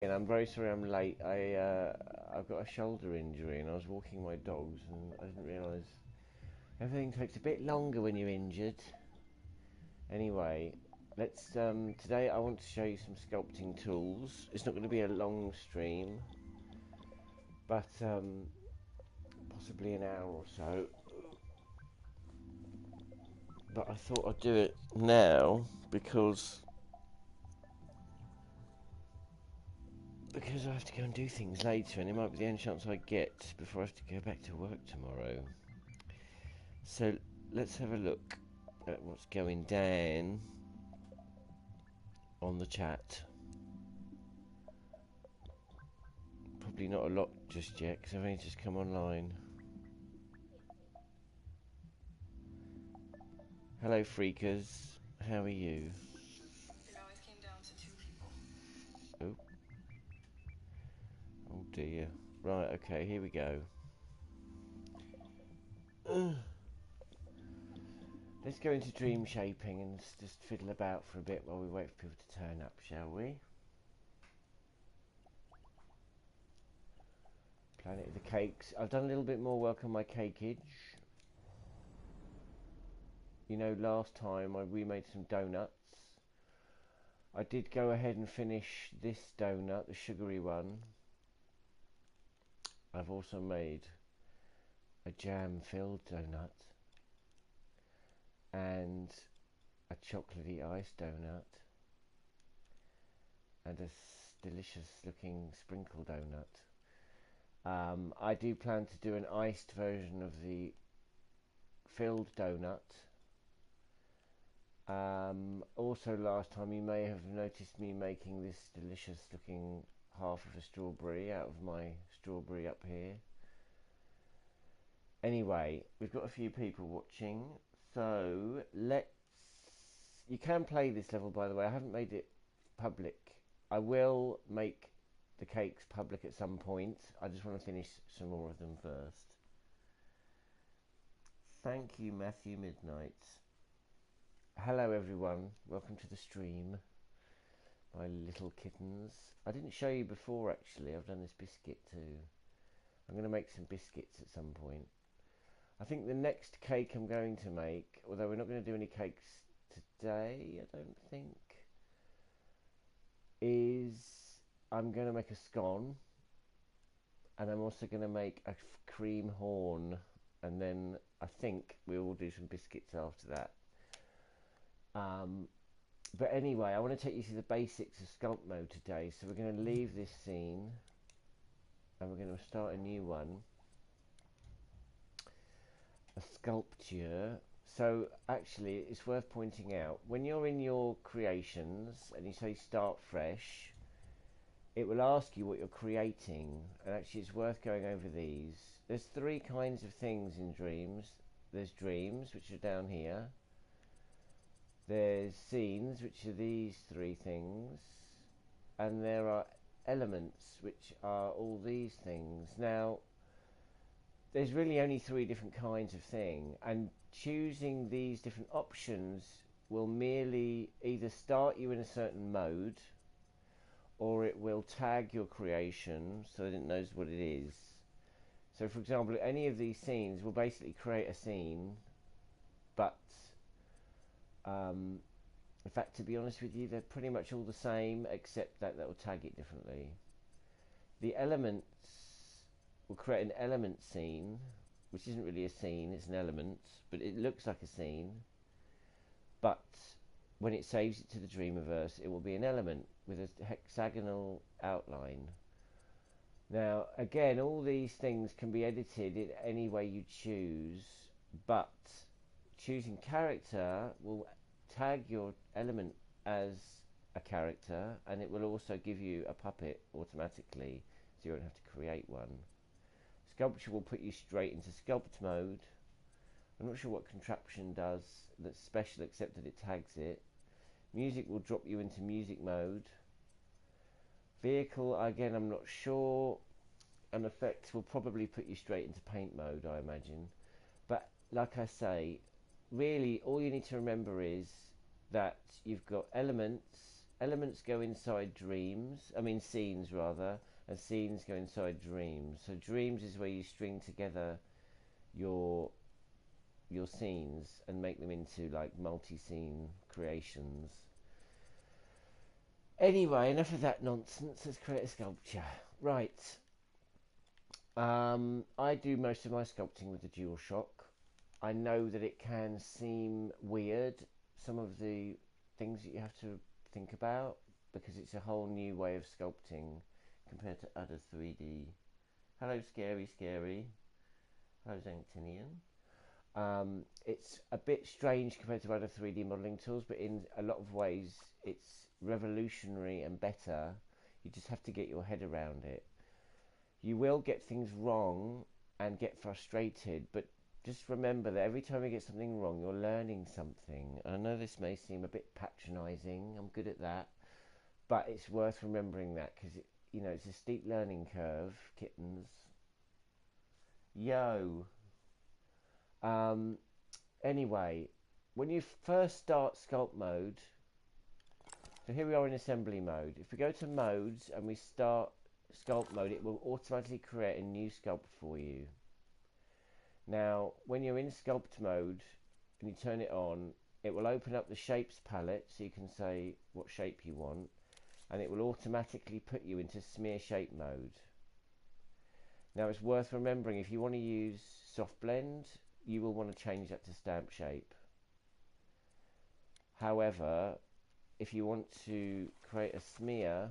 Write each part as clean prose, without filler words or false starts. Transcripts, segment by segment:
And I'm very sorry I'm late. I've got a shoulder injury and I was walking my dogs and I didn't realise everything takes a bit longer when you're injured. Anyway, let's today I want to show you some sculpting tools. It's not going to be a long stream, but possibly an hour or so. But I thought I'd do it now because I have to go and do things later, and it might be the only chance I get before I have to go back to work tomorrow. So let's have a look at what's going down on the chat. Probably not a lot just yet because I've only just come online. Hello freakers, how are you? It always came down to two people. Oh, oh dear. Right, okay, here we go. Let's go into dream shaping and just fiddle about for a bit while we wait for people to turn up, shall we? Planet of the Cakes. I've done a little bit more work on my cakeage. You know, last time I remade some donuts. I did go ahead and finish this donut, the sugary one. I've also made a jam-filled donut and a chocolatey iced donut and a delicious-looking sprinkle donut. I do plan to do an iced version of the filled donut. Also last time you may have noticed me making this delicious looking half of a strawberry out of my strawberry up here. Anyway, we've got a few people watching, so you can play this level, by the way. I haven't made it public. I will make the cakes public at some point. I just want to finish some more of them first. Thank you, Matthew Midnight. Hello everyone, welcome to the stream, my little kittens. I didn't show you before actually, I've done this biscuit too. I'm going to make some biscuits at some point. I think the next cake I'm going to make, although we're not going to do any cakes today, I don't think, is I'm going to make a scone, and I'm also going to make a cream horn, and then I think we will do some biscuits after that. But anyway, I want to take you through the basics of Sculpt Mode today. So we're going to leave this scene and we're going to start a new one, a sculpture. So actually it's worth pointing out, when you're in your creations and you say start fresh, it will ask you what you're creating, and actually it's worth going over these. There's three kinds of things in dreams. There's dreams, which are down here. There's scenes, which are these three things, and there are elements, which are all these things. Now, there's really only three different kinds of thing, and choosing these different options will merely either start you in a certain mode, or it will tag your creation so that it knows what it is. So, for example, any of these scenes will basically create a scene, but in fact, to be honest with you, they're pretty much all the same, except that will tag it differently. The elements will create an element scene, which isn't really a scene, it's an element, but it looks like a scene. But when it saves it to the Dreamiverse, it will be an element with a hexagonal outline. Now, again, all these things can be edited in any way you choose, but choosing character will tag your element as a character, and it will also give you a puppet automatically, so you won't have to create one. Sculpture will put you straight into Sculpt Mode. I'm not sure what contraption does that's special except that it tags it. Music will drop you into music mode. Vehicle, again, I'm not sure. And effects will probably put you straight into paint mode, I imagine. But like I say, really all you need to remember is that you've got elements elements go inside scenes rather, and scenes go inside dreams. So dreams is where you string together your scenes and make them into like multi-scene creations. Anyway, enough of that nonsense. Let's create a sculpture. Right. I do most of my sculpting with the DualShock. I know that it can seem weird, some of the things that you have to think about, because it's a whole new way of sculpting compared to other 3D. Hello, Scary. Hello, Zangtinian. It's a bit strange compared to other 3D modelling tools, but in a lot of ways it's revolutionary and better. You just have to get your head around it. You will get things wrong and get frustrated, but just remember that every time you get something wrong, you're learning something. I know this may seem a bit patronising, I'm good at that, but it's worth remembering that, because it's a steep learning curve, kittens. Yo. Anyway, when you first start Sculpt Mode, so here we are in assembly mode. If we go to modes and we start Sculpt Mode, it will automatically create a new sculpt for you. Now, when you're in Sculpt Mode and you turn it on, it will open up the shapes palette so you can say what shape you want, and it will automatically put you into smear shape mode. Now, it's worth remembering, if you want to use soft blend, you will want to change that to stamp shape. However, if you want to create a smear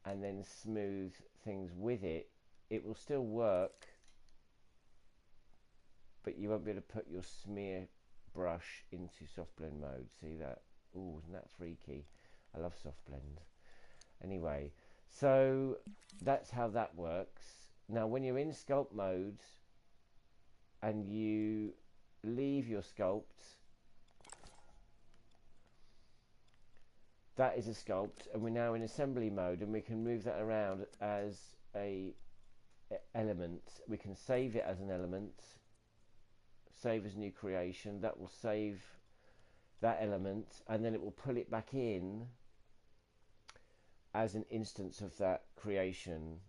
and then smooth things with it, it will still work, but you won't be able to put your smear brush into soft blend mode. See that? Ooh, isn't that freaky? I love soft blend. Anyway, so that's how that works. Now, when you're in sculpt mode and you leave your sculpt, that is a sculpt, and we're now in assembly mode, and we can move that around as a element. We can save it as an element, save as new creation. That will save that element, and then it will pull it back in as an instance of that creation.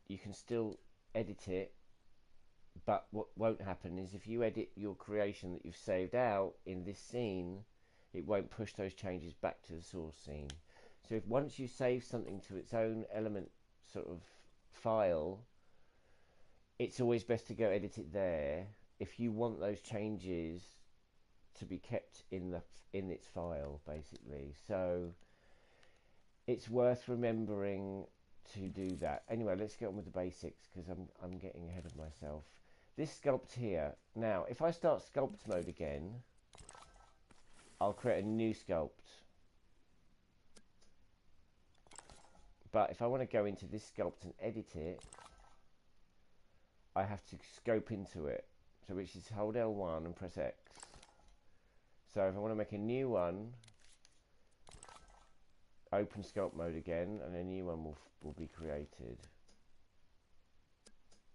You can still edit it, but what won't happen is if you edit your creation that you've saved out in this scene, it won't push those changes back to the source scene. So if once you save something to its own element sort of file, it's always best to go edit it there if you want those changes to be kept in its file, basically. So it's worth remembering to do that. Anyway, let's get on with the basics, because I'm getting ahead of myself. This sculpt here. Now, if I start sculpt mode again, I'll create a new sculpt. But if I want to go into this sculpt and edit it, I have to scope into it. So which is hold L1 and press X. So if I want to make a new one, open sculpt mode again, and a new one will be created.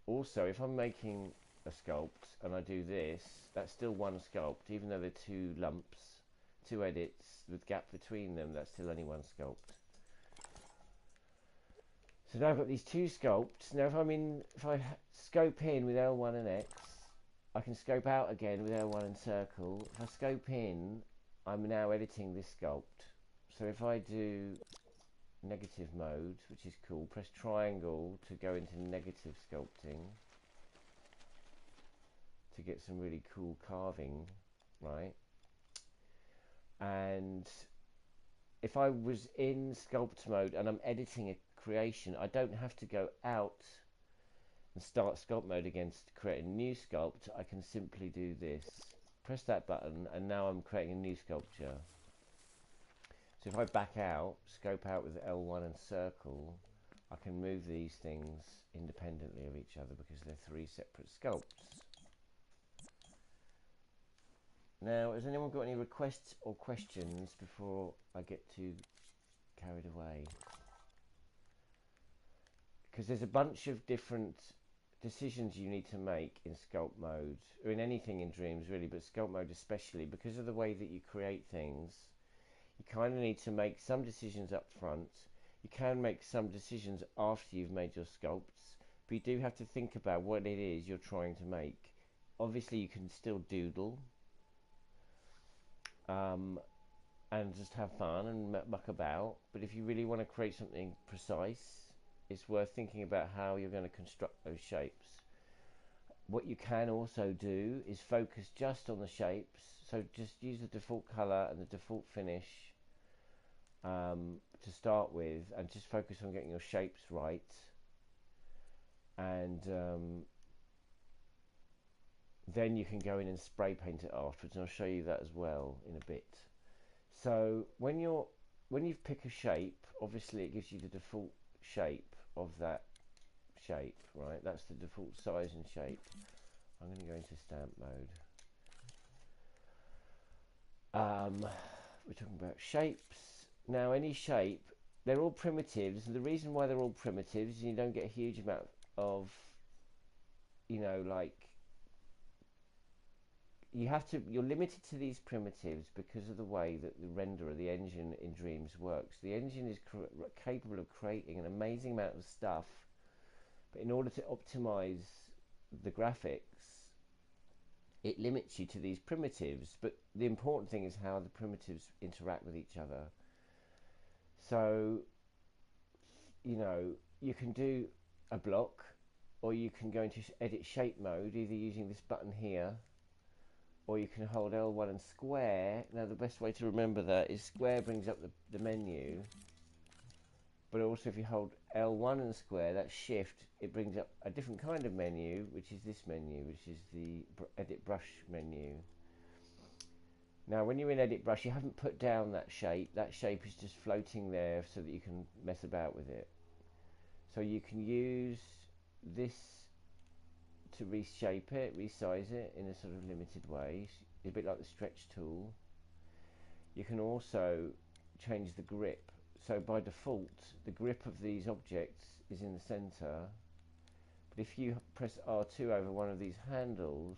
Also, if I'm making a sculpt and I do this, that's still one sculpt, even though they're two lumps, two edits with gap between them, that's still only one sculpt. So now I've got these two sculpts. Now if I scope in with L1 and X, I can scope out again with L1 and circle. If I scope in, I'm now editing this sculpt. So if I do negative mode, which is cool, press triangle to go into negative sculpting to get some really cool carving, right? And if I was in sculpt mode and I'm editing a creation, I don't have to go out and start sculpt mode again to create a new sculpt. I can simply do this, press that button, and now I'm creating a new sculpture. So if I back out, scope out with L1 and circle, I can move these things independently of each other because they're three separate sculpts. Now, has anyone got any requests or questions before I get too carried away? Because there's a bunch of different decisions you need to make in sculpt mode, or in anything in Dreams really, but sculpt mode especially, because of the way that you create things. You kind of need to make some decisions up front. You can make some decisions after you've made your sculpts, but you do have to think about what it is you're trying to make. Obviously, you can still doodle and just have fun and muck about, but if you really want to create something precise, it's worth thinking about how you're going to construct those shapes. What you can also do is focus just on the shapes, so just use the default color and the default finish to start with, and just focus on getting your shapes right, and then you can go in and spray paint it afterwards, and I'll show you that as well in a bit. So when you've picked a shape, obviously it gives you the default shape of that shape, right? That's the default size and shape. I'm going to go into stamp mode. We're talking about shapes. Now, any shape, they're all primitives, and the reason why they're all primitives is you don't get a huge amount of, like, you're limited to these primitives because of the way that the renderer, the engine in Dreams works. The engine is capable of creating an amazing amount of stuff, but in order to optimize the graphics, it limits you to these primitives. But the important thing is how the primitives interact with each other. So, you can do a block, or you can go into edit shape mode, either using this button here, or you can hold L1 and square. Now, the best way to remember that is square brings up the menu, but also if you hold L1 and square, that's shift, it brings up a different kind of menu, which is this menu, which is the edit brush menu. Now, when you're in edit brush, you haven't put down that shape. That shape is just floating there so that you can mess about with it. So you can use this to reshape it, resize it in a sort of limited way, a bit like the stretch tool. You can also change the grip. So by default, the grip of these objects is in the center, but if you press R2 over one of these handles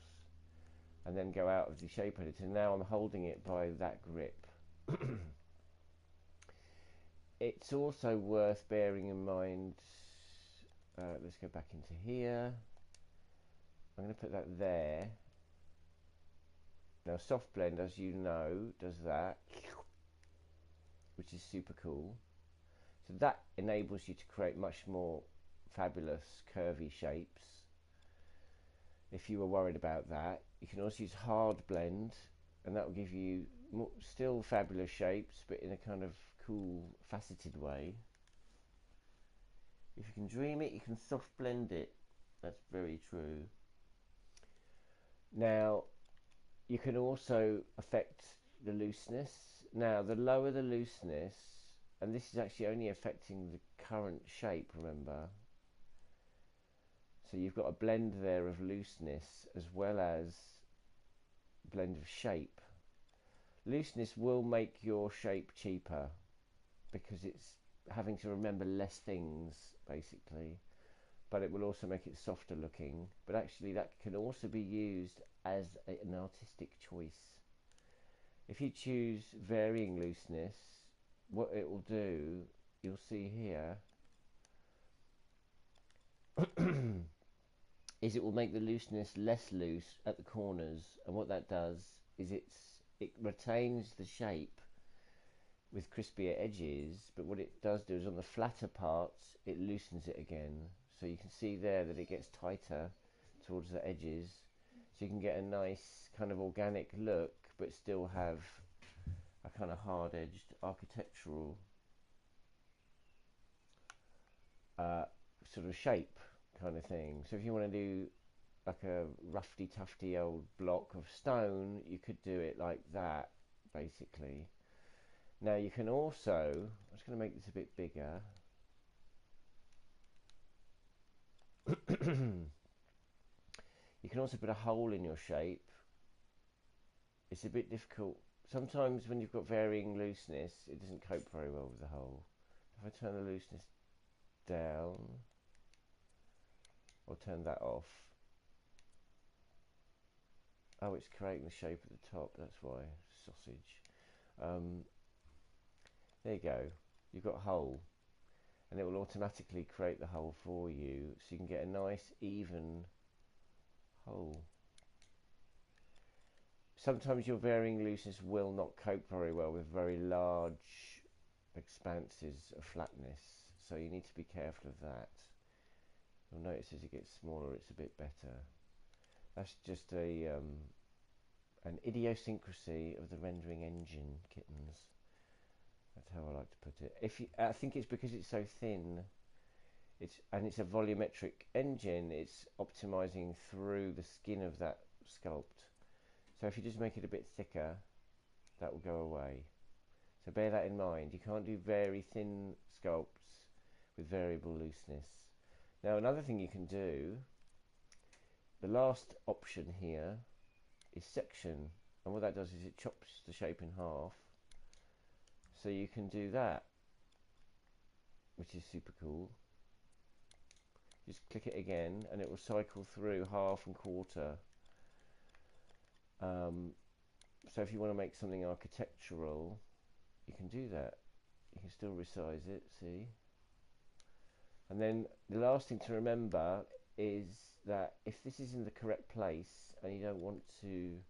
and then go out of the shape editor, now I'm holding it by that grip. It's also worth bearing in mind, let's go back into here. I'm going to put that there. Now, soft blend, as you know, does that, which is super cool. So that enables you to create much more fabulous curvy shapes. If you were worried about that, you can also use hard blend, and that will give you still fabulous shapes, but in a kind of cool, faceted way. If you can dream it, you can soft blend it. That's very true. Now, you can also affect the looseness. Now, the lower the looseness, and this is actually only affecting the current shape, remember. So you've got a blend there of looseness as well as blend of shape. Looseness will make your shape cheaper because it's having to remember less things, basically. But it will also make it softer looking. But actually that can also be used as an artistic choice. If you choose varying looseness, what it will do, you'll see here, is it will make the looseness less loose at the corners, and what that does is it retains the shape with crispier edges, but what it does do is on the flatter parts it loosens it again. So you can see there that it gets tighter towards the edges, so you can get a nice kind of organic look but still have a kind of hard-edged architectural sort of shape kind of thing. So if you want to do like a roughy tufty old block of stone, you could do it like that, basically. Now you can also, I'm just going to make this a bit bigger. You can also put a hole in your shape. It's a bit difficult. Sometimes when you've got varying looseness, it doesn't cope very well with the hole. If I turn the looseness down, or turn that off. Oh, it's creating the shape at the top, that's why. Sausage. There you go. You've got a hole, and it will automatically create the hole for you, so you can get a nice even hole. Sometimes your varying looseness will not cope very well with very large expanses of flatness, so you need to be careful of that. You'll notice as it gets smaller it's a bit better. That's just an idiosyncrasy of the rendering engine, kittens. That's how I like to put it. I think it's because it's so thin. It's a volumetric engine. It's optimizing through the skin of that sculpt. So if you just make it a bit thicker, that will go away. So bear that in mind. You can't do very thin sculpts with variable looseness. Now another thing you can do, the last option here is section, and what that does is it chops the shape in half. So you can do that, which is super cool. Just click it again and it will cycle through half and quarter. So if you want to make something architectural, you can do that. You can still resize it, see? And then the last thing to remember is that if this is in the correct place and you don't want to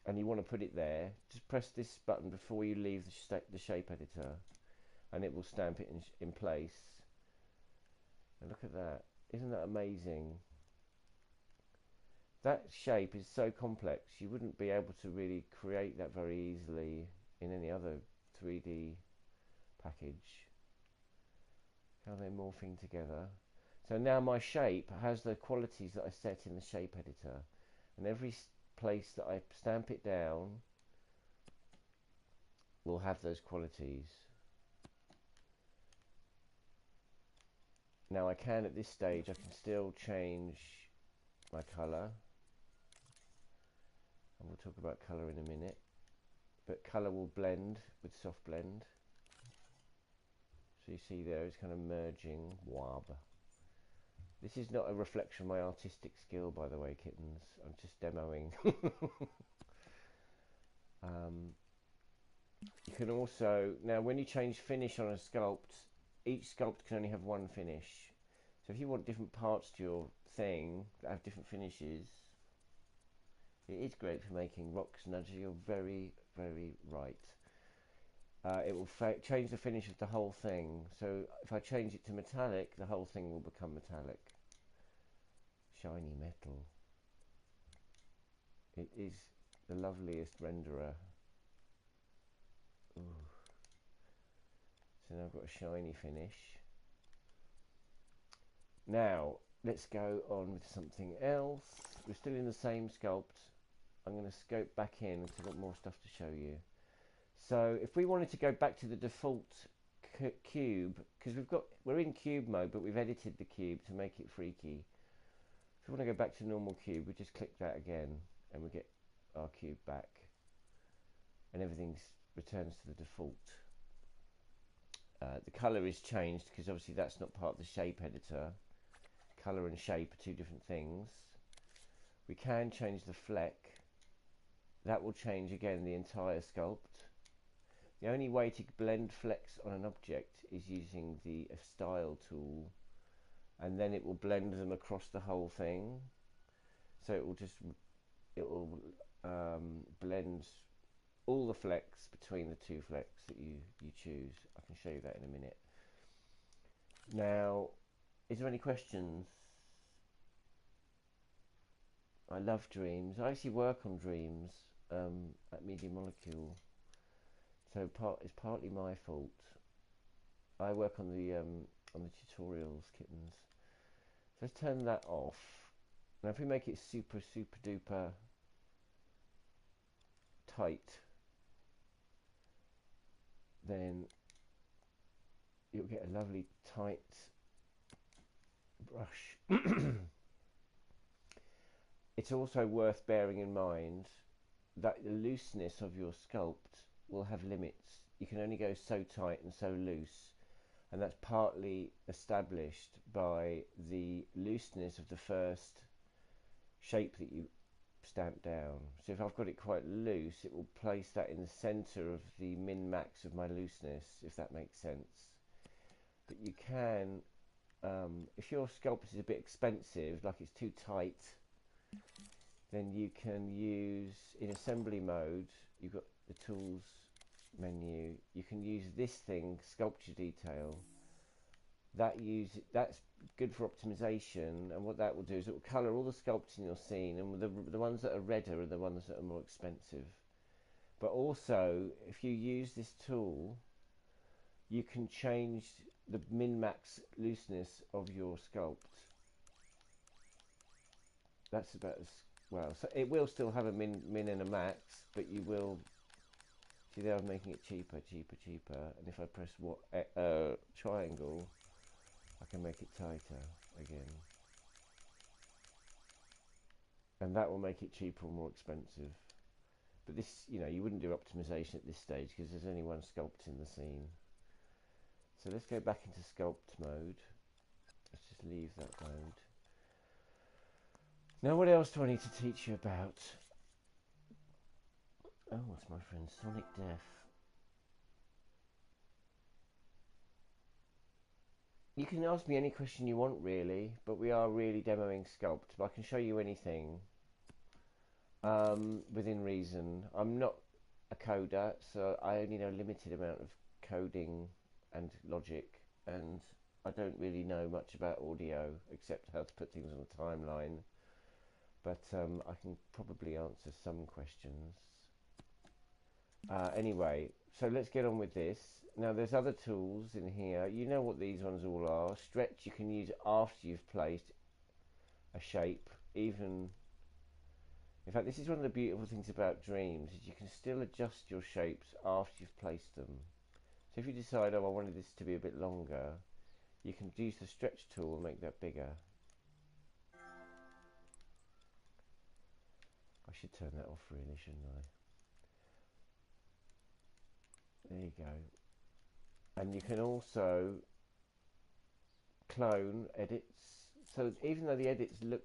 and you want to put it there, just press this button before you leave the shape editor and it will stamp it in place. And look at that. Isn't that amazing? That shape is so complex you wouldn't be able to really create that very easily in any other 3D package. How they're morphing together. So now my shape has the qualities that I set in the shape editor, and every place that I stamp it down will have those qualities. Now I can, at this stage, I can still change my colour, and we'll talk about colour in a minute, but colour will blend with soft blend. So you see there it's kind of merging. Wab. This is not a reflection of my artistic skill, by the way, kittens. I'm just demoing. You can also, now when you change finish on a sculpt, each sculpt can only have one finish. So if you want different parts to your thing that have different finishes, it is great for making rocks and edges. You're very, very right. It will change the finish of the whole thing. So if I change it to metallic, the whole thing will become metallic. Shiny metal. It is the loveliest renderer. Ooh. So now I've got a shiny finish. Now let's go on with something else. We're still in the same sculpt. I'm going to scope back in because I've got more stuff to show you. So if we wanted to go back to the default cube, because we're in cube mode, but we've edited the cube to make it freaky. If we want to go back to normal cube, we just click that again, and we get our cube back, and everything returns to the default. The color is changed because obviously that's not part of the shape editor. Color and shape are two different things. We can change the fleck. That will change again the entire sculpt. The only way to blend flecks on an object is using the style tool, and then it will blend them across the whole thing. So it will blend all the flecks between the two flecks that you choose. I can show you that in a minute. Now, is there any questions? I love dreams. I actually work on dreams at Media Molecule. So it's partly my fault. I work on the tutorials, kittens. So let's turn that off. Now if we make it super duper tight, then you'll get a lovely tight brush. It's also worth bearing in mind that the looseness of your sculpt will have limits. You can only go so tight and so loose, and that's partly established by the looseness of the first shape that you stamped down. So if I've got it quite loose, it will place that in the center of the min-max of my looseness, if that makes sense. But you can, if your sculpt is a bit expensive, like it's too tight, then you can use, in assembly mode, you've got the tools menu, you can use this thing, sculpture detail. That's good for optimization, and what that will do is it will color all the sculpts in your scene, and the ones that are redder are the ones that are more expensive. But also, if you use this tool, you can change the min-max looseness of your sculpt. That's about as well. So it will still have a min and a max, but you will see there I'm making it cheaper. And if I press triangle, I can make it tighter again. And that will make it cheaper or more expensive. But this, you wouldn't do optimization at this stage because there's only one sculpt in the scene. So let's go back into sculpt mode. Let's just leave that mode. Now what else do I need to teach you about? Oh, it's my friend Sonic Death. You can ask me any question you want really, but we are really demoing Sculpt. But I can show you anything within reason. I'm not a coder, so I only know a limited amount of coding and logic, and I don't really know much about audio except how to put things on a timeline. But I can probably answer some questions. Anyway, so let's get on with this. Now there's other tools in here. You know what these ones all are. Stretch you can use after you've placed a shape. In fact, this is one of the beautiful things about dreams, is you can still adjust your shapes after you've placed them. So if you decide, oh, I wanted this to be a bit longer, you can use the stretch tool and make that bigger. I should turn that off really, shouldn't I? There you go. And you can also clone edits. So even though the edits look...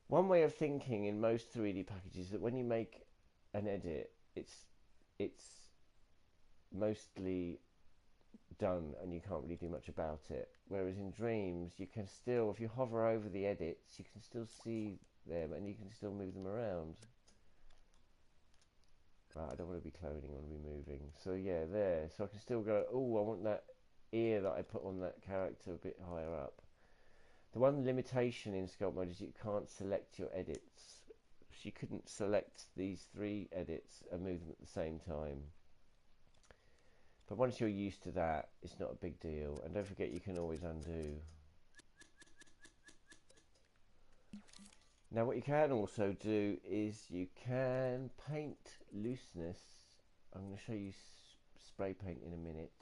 One way of thinking in most 3D packages is that when you make an edit, it's mostly done and you can't really do much about it. Whereas in Dreams, you can still, if you hover over the edits, you can still see them and you can still move them around. Right, I don't want to be cloning, I want to be moving. So yeah, there. So I can still go, oh, I want that ear that I put on that character a bit higher up. The one limitation in Sculpt Mode is you can't select your edits. So you couldn't select these 3 edits and move them at the same time. But once you're used to that, it's not a big deal. And don't forget, you can always undo. Now what you can also do is you can paint looseness. I'm going to show you spray paint in a minute.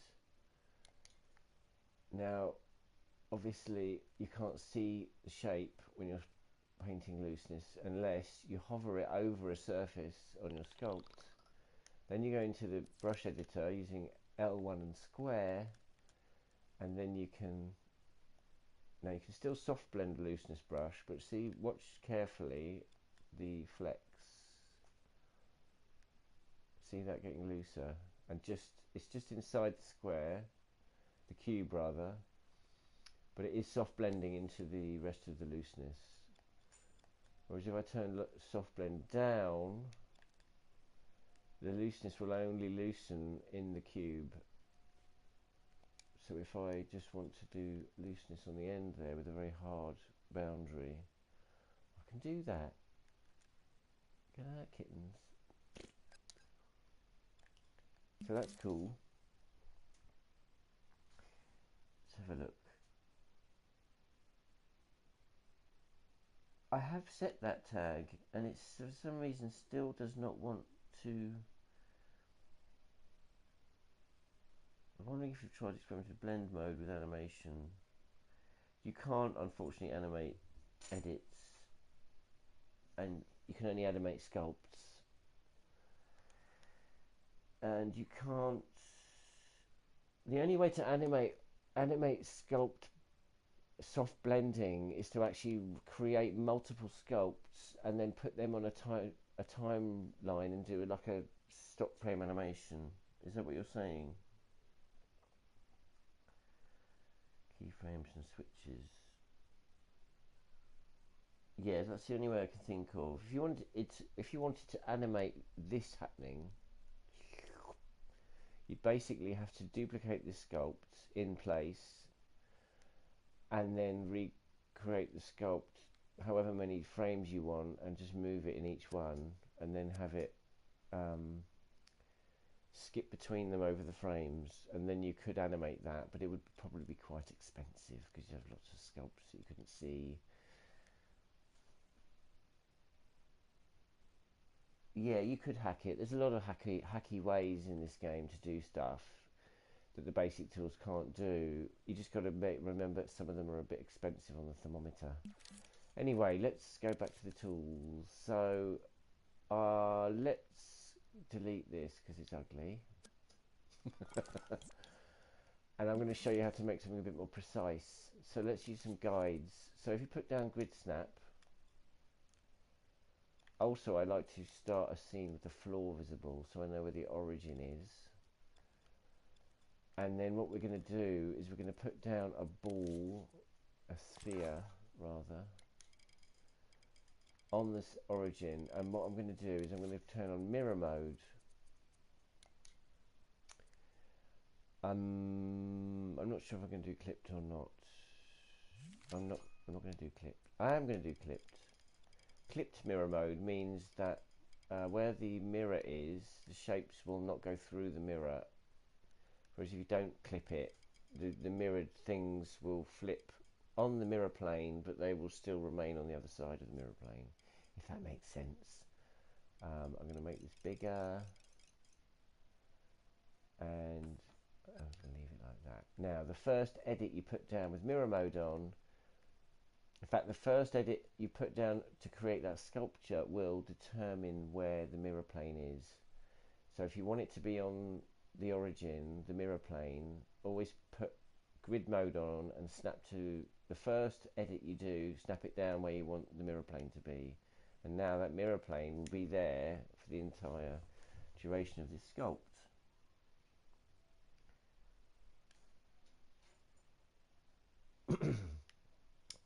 Now obviously you can't see the shape when you're painting looseness unless you hover it over a surface on your sculpt. Then you go into the brush editor using L1 and square, and then you can still soft blend the looseness brush, but watch carefully the flex. See that getting looser, and it's just inside the square, the cube rather, but it is soft blending into the rest of the looseness. Whereas if I turn soft blend down, the looseness will only loosen in the cube. So if I just want to do looseness on the end there with a very hard boundary, I can do that. Get out, kittens. So that's cool. Let's have a look. I have set that tag, and it's for some reason still does not want to. I'm wondering if you've tried experimental blend mode with animation. You can't, unfortunately, animate edits, and you can only animate sculpts. And you can't. The only way to animate sculpt soft blending is to actually create multiple sculpts and then put them on a timeline and do like a stop frame animation. Is that what you're saying? Keyframes and switches. Yeah, that's the only way I can think of. If you wanted to animate this happening, you basically have to duplicate the sculpt in place and then recreate the sculpt however many frames you want and just move it in each one and then have it skip between them over the frames, and then you could animate that, but it would probably be quite expensive because you have lots of sculpts that you couldn't see. Yeah, you could hack it. There's a lot of hacky ways in this game to do stuff that the basic tools can't do. You just got to remember some of them are a bit expensive on the thermometer. Anyway, let's go back to the tools. So let's delete this because it's ugly. And I'm going to show you how to make something a bit more precise. So let's use some guides. So if you put down grid snap, also I like to start a scene with the floor visible so I know where the origin is. And then what we're going to do is we're going to put down a ball, a sphere rather, on this origin. And what I'm going to do is I'm going to turn on mirror mode. I'm not sure if I'm going to do clipped or not. I'm not going to do clipped. I am going to do clipped. Clipped mirror mode means that where the mirror is, the shapes will not go through the mirror. Whereas if you don't clip it, the mirrored things will flip on the mirror plane, but they will still remain on the other side of the mirror plane, if that makes sense. I'm going to make this bigger, and I'm going to leave it like that. Now, the first edit you put down with mirror mode on, in fact, the first edit you put down to create that sculpture will determine where the mirror plane is. So if you want it to be on the origin, the mirror plane, always put grid mode on and snap to the first edit you do, snap it down where you want the mirror plane to be. And now that mirror plane will be there for the entire duration of this sculpt.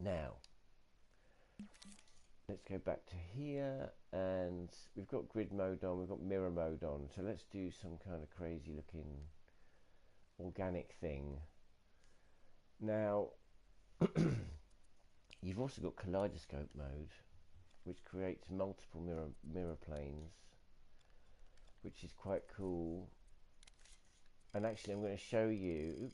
Now, let's go back to here, and we've got grid mode on, we've got mirror mode on, so let's do some kind of crazy looking organic thing. Now, you've also got kaleidoscope mode, which creates multiple mirror planes, which is quite cool. And actually I'm going to show you,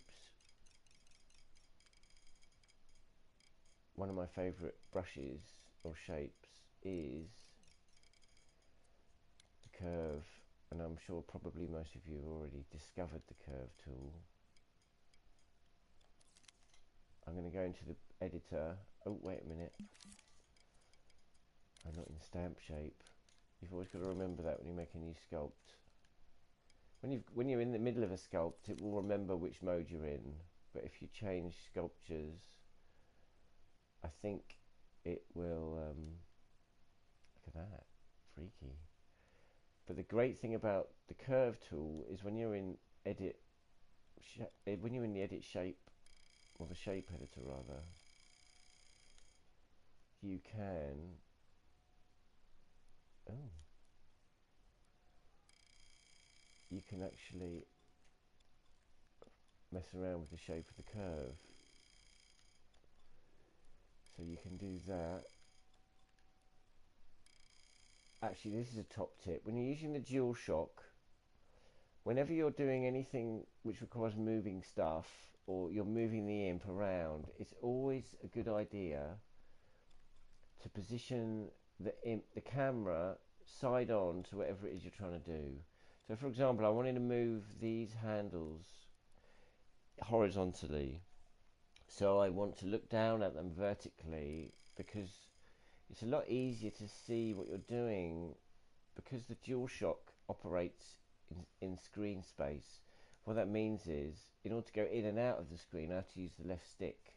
one of my favourite brushes or shapes is the curve, and I'm sure probably most of you have already discovered the curve tool. I'm going to go into the editor. Oh, wait a minute. I'm not in stamp shape. You've always got to remember that when you make a new sculpt. When you're in the middle of a sculpt, it will remember which mode you're in. But if you change sculptures, I think it will, look at that, freaky. But the great thing about the curve tool is when you're in edit, when you're in the edit shape, or the shape editor rather, you can, you can actually mess around with the shape of the curve. So you can do that. Actually, this is a top tip. When you're using the dual shock, whenever you're doing anything which requires moving stuff, or you're moving the imp around, it's always a good idea to position the camera side on to whatever it is you're trying to do. So for example, I wanted to move these handles horizontally, so I want to look down at them vertically, because it's a lot easier to see what you're doing, because the DualShock operates in screen space. What that means is, in order to go in and out of the screen, I have to use the left stick.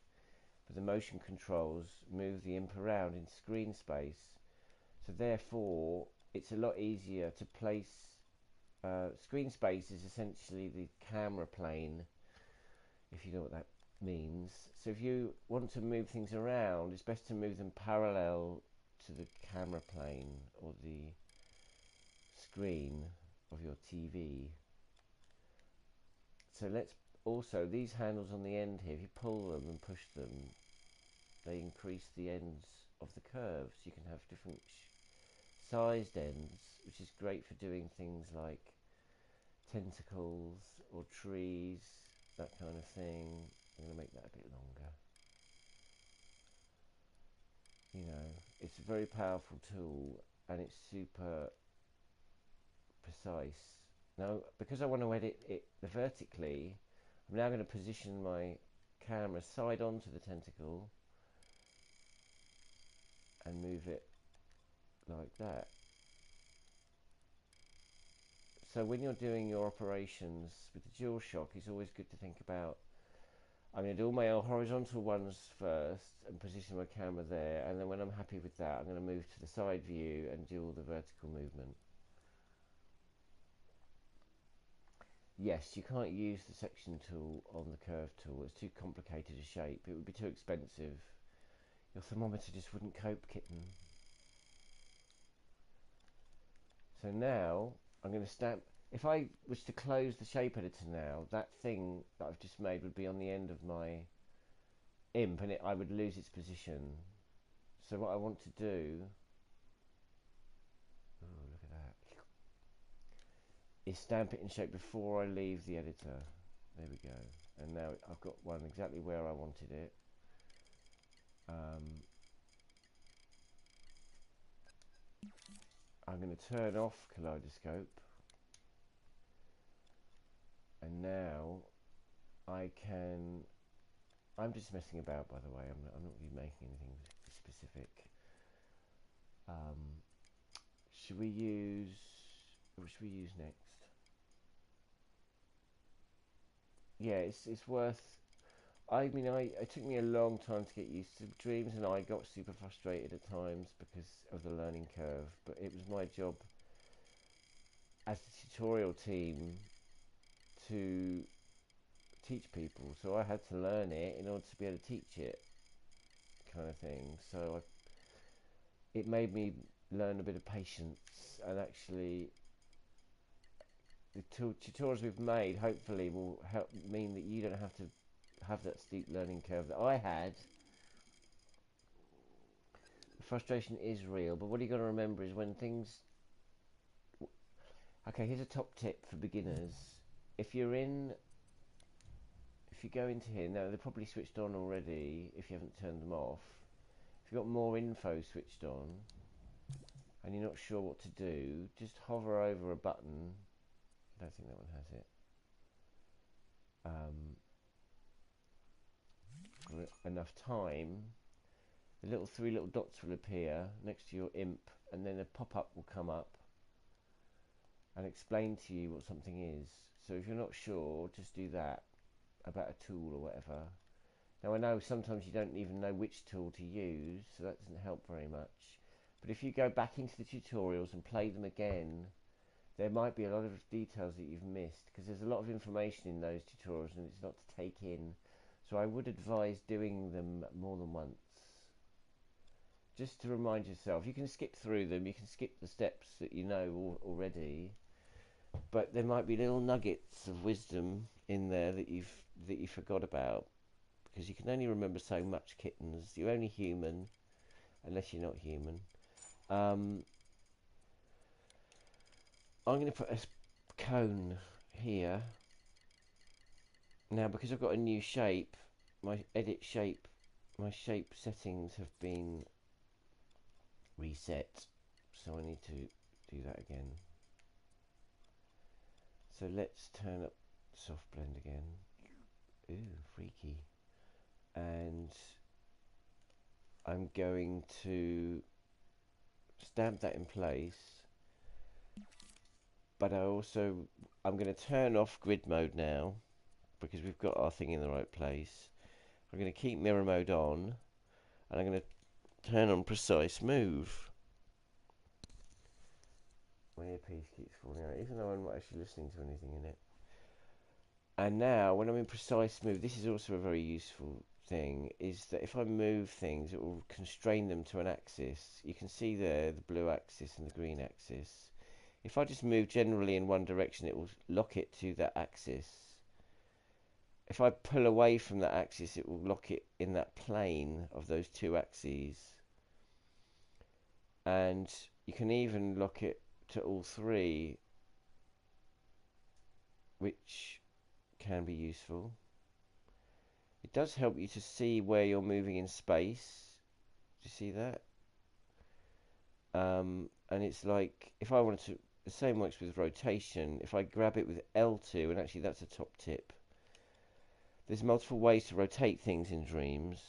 but the motion controls move the imp around in screen space. So therefore, it's a lot easier to place. Screen space is essentially the camera plane, if you know what that means. So if you want to move things around, it's best to move them parallel to the camera plane or the screen of your TV. So let's also, these handles on the end here, if you pull them and push them, they increase the ends of the curves. You can have different sized ends, which is great for doing things like tentacles or trees, that kind of thing. I'm going to make that a bit longer. You know, it's a very powerful tool and it's super precise. Now, because I want to edit it vertically, I'm now going to position my camera side onto the tentacle and move it like that. So when you're doing your operations with the DualShock, it's always good to think about, I'm going to do all my horizontal ones first and position my camera there, and then when I'm happy with that, I'm going to move to the side view and do all the vertical movement. Yes, you can't use the section tool on the curve tool. It's too complicated a shape. It would be too expensive. Your thermometer just wouldn't cope, kitten. So now I'm going to stamp. If I was to close the shape editor now, that thing that I've just made would be on the end of my imp, and I would lose its position. So what I want to do, oh look at that, is stamp it in shape before I leave the editor. There we go. And now I've got one exactly where I wanted it. I'm going to turn off Kaleidoscope, and now I can. I'm just messing about, by the way. I'm not really making anything specific. Should we use? What should we use next? Yeah, it's worth. I mean, it took me a long time to get used to Dreams, and I got super frustrated at times because of the learning curve. But it was my job as the tutorial team to teach people, so I had to learn it in order to be able to teach it, kind of thing. So it made me learn a bit of patience, and actually the tutorials we've made hopefully will help mean that you don't have to have that steep learning curve that I had. The frustration is real, but what you got to remember is when things. Okay, here's a top tip for beginners. If you go into here, now they're probably switched on already if you haven't turned them off. If you've got more info switched on and you're not sure what to do, just hover over a button. I don't think that one has it. For enough time, the three little dots will appear next to your imp, and then a pop-up will come up and explain to you what something is. So if you're not sure, just do that about a tool or whatever. Now I know sometimes you don't even know which tool to use, so that doesn't help very much. But if you go back into the tutorials and play them again, there might be a lot of details that you've missed, because there's a lot of information in those tutorials and it's not to take in. So I would advise doing them more than once, just to remind yourself. You can skip through them, you can skip the steps that you know already, but there might be little nuggets of wisdom in there that you forgot about, because you can only remember so much, kittens. You're only human, unless you're not human. I'm going to put a cone here. Now, because I've got a new shape, my shape settings have been reset, so I need to do that again. So let's turn up soft blend again. Ooh, freaky. And I'm going to stamp that in place, but I'm going to turn off grid mode now, because we've got our thing in the right place, I'm going to keep mirror mode on, and I'm going to turn on precise move. My earpiece keeps falling out, even though I'm not actually listening to anything in it. And now, when I'm in precise move, this is also a very useful thing, is that if I move things, it will constrain them to an axis. You can see there the blue axis and the green axis. If I just move generally in one direction, it will lock it to that axis. If I pull away from that axis, it will lock it in that plane of those two axes. And you can even lock it to all three, which can be useful. It does help you to see where you're moving in space. Do you see that? And it's like, if I wanted to, the same works with rotation. If I grab it with L2, and actually that's a top tip. There's multiple ways to rotate things in Dreams.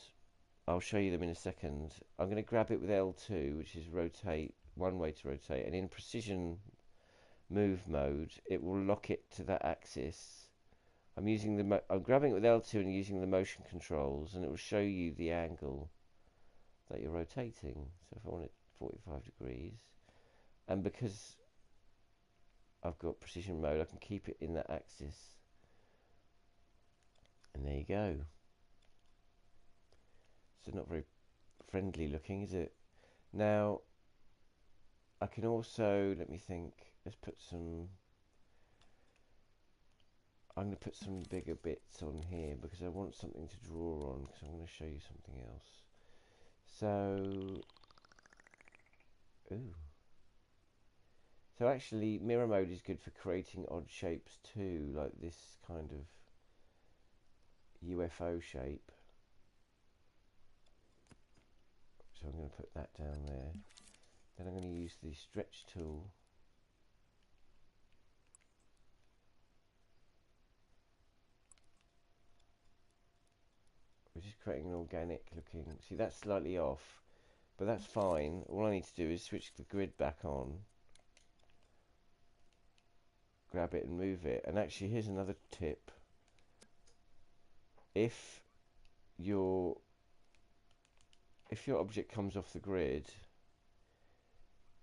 I'll show you them in a second. I'm going to grab it with L2, which is rotate, one way to rotate, and in precision move mode, it will lock it to that axis. I'm grabbing it with L2 and using the motion controls, and it will show you the angle that you're rotating. So if I want it 45 degrees, and because I've got precision mode, I can keep it in that axis. And there you go. So not very friendly looking, is it? Now, I can also, let me think, let's put some, I'm going to put some bigger bits on here because I want something to draw on, because I'm going to show you something else. So, ooh. So actually, mirror mode is good for creating odd shapes too, like this kind of UFO shape. So I'm going to put that down there. Then I'm going to use the stretch tool. We're just creating an organic looking. See, that's slightly off, but that's fine. All I need to do is switch the grid back on, grab it and move it. And actually, here's another tip. If your object comes off the grid,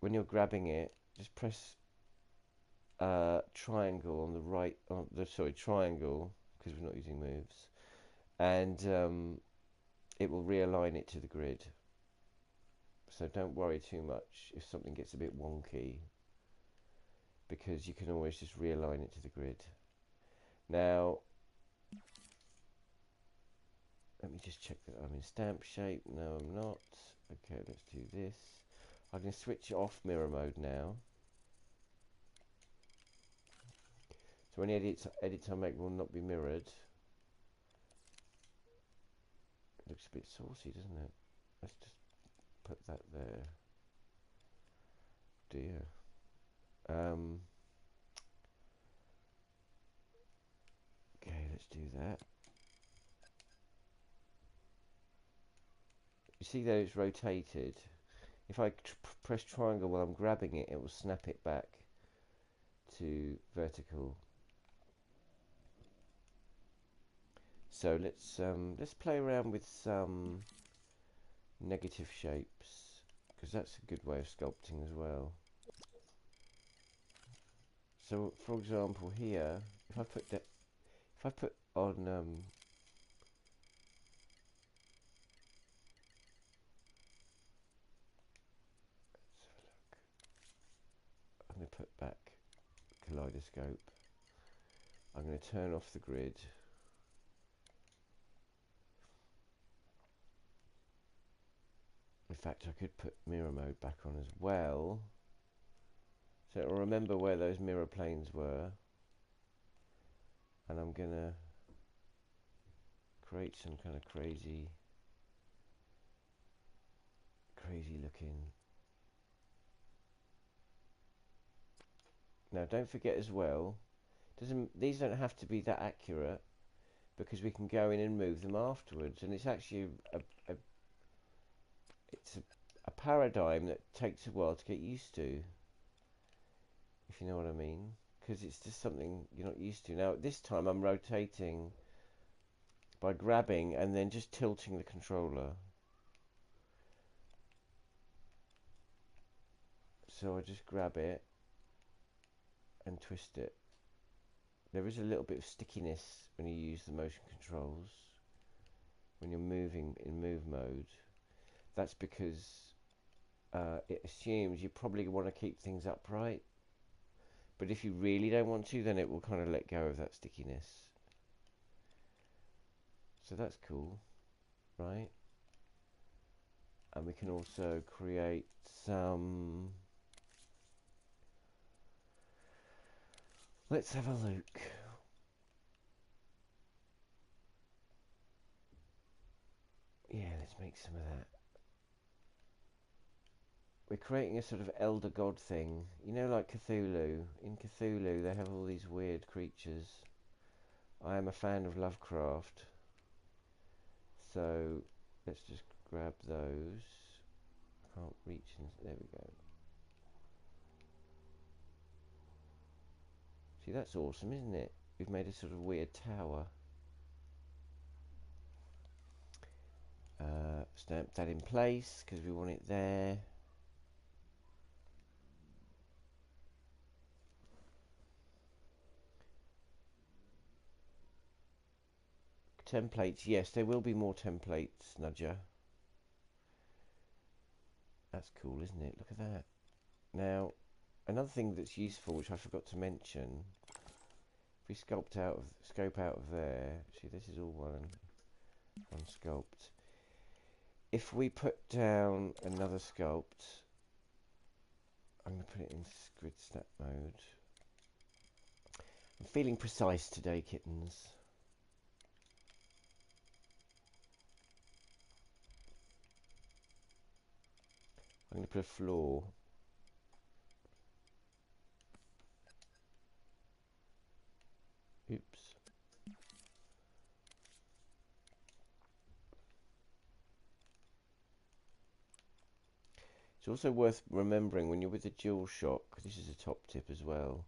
when you're grabbing it, just press triangle on the right, triangle, because we're not using moves, and it will realign it to the grid. So don't worry too much if something gets a bit wonky, because you can always just realign it to the grid. Now, let me just check that I'm in stamp shape. No, I'm not. Okay, let's do this. I can switch off mirror mode now. So any edits I make will not be mirrored. It looks a bit saucy, doesn't it? Let's just put that there. Dear. Okay, let's do that. You see that it's rotated. If I press triangle while I'm grabbing it, it will snap it back to vertical. So let's play around with some negative shapes, because that's a good way of sculpting as well. So, for example, here, if I put on I'm going to put back kaleidoscope. I'm going to turn off the grid. In fact, I could put mirror mode back on as well, so it'll remember where those mirror planes were. And I'm going to create some kind of crazy looking. Now don't forget as well, these don't have to be that accurate, because we can go in and move them afterwards, and it's actually a paradigm that takes a while to get used to, if you know what I mean, because it's just something you're not used to. Now this time I'm rotating by grabbing and then just tilting the controller. So I just grab it and twist it. There is a little bit of stickiness when you use the motion controls, when you're moving in move mode. That's because it assumes you probably want to keep things upright, but if you really don't want to, then it will kind of let go of that stickiness. So that's cool, right? And we can also create some... Let's have a look. Yeah, let's make some of that. We're creating a sort of elder god thing. You know, like Cthulhu. In Cthulhu, they have all these weird creatures. I am a fan of Lovecraft. So, let's just grab those. Can't reach and there we go. See, that's awesome, isn't it? We've made a sort of weird tower. Stamp that in place because we want it there. Templates, yes, there will be more templates, Nudger. That's cool, isn't it? Look at that. Now, another thing that's useful, which I forgot to mention, if we scope out of there, see this is all one sculpt. If we put down another sculpt, I'm going to put it in grid snap mode. I'm feeling precise today, kittens. I'm going to put a floor. Oops. It's also worth remembering when you're with the DualShock, this is a top tip as well.